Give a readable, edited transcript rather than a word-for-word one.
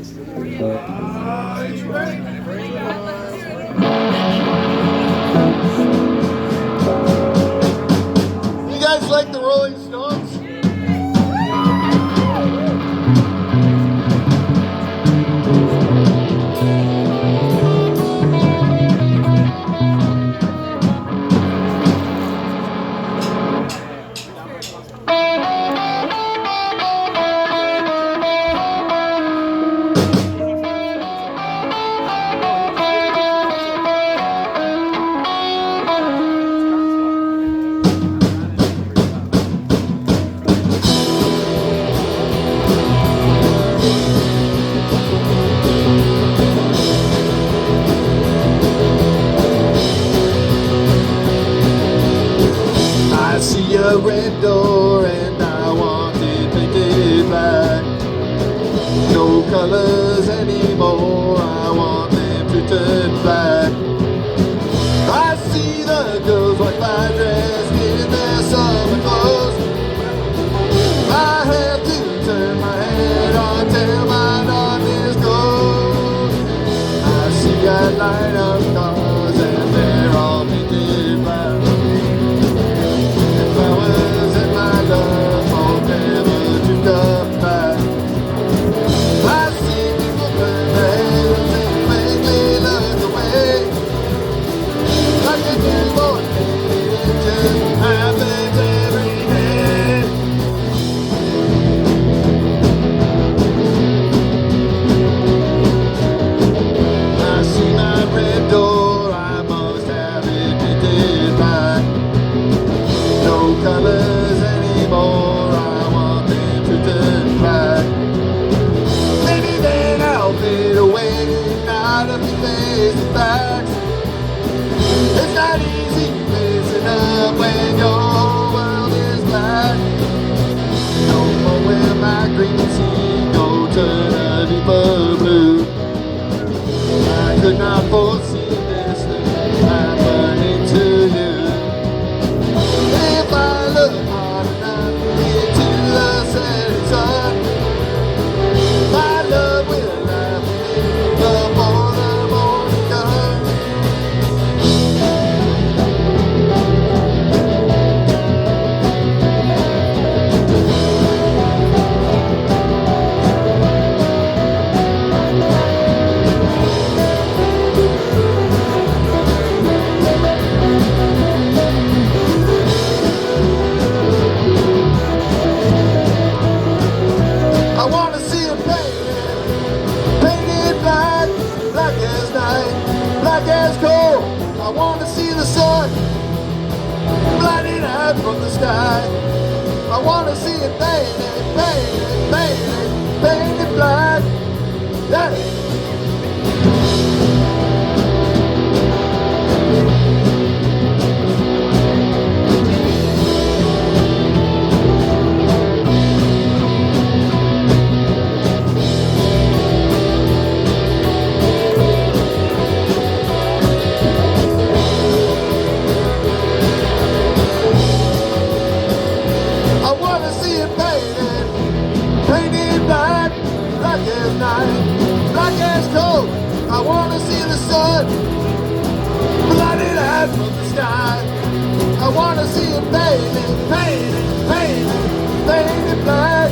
You guys like the Rolling Stones? I see a red door and I want it painted black. No colors anymore, I want them to turn black. I see the girls white fly dressed in their summer clothes. I have to turn my head on till my darkness goes. I see a line of cars and they're all painted black. Flowers and my love hope never to come back. I see people burn their heads and quickly look away. Like a newborn baby, it just happens every day. I see my red door, I must have it painted black. No colors anymore, I want them to turn black. Maybe then I'll fade away out of the face of facts. It's not easy facing up when your whole world is black. No more will my green sea go turn a deeper blue. I could not foresee this thing happening to you. If I look hard enough into the setting sun, my love will laugh with me before the morning comes. I wanna see it painted black, black as night, black as coal. I wanna see the sun blinding out from the sky. I wanna see it painted black. Yeah. I wanna see it painted black, black as night, black as coal. I wanna see the sun blinded out from the sky. I wanna see it painted black.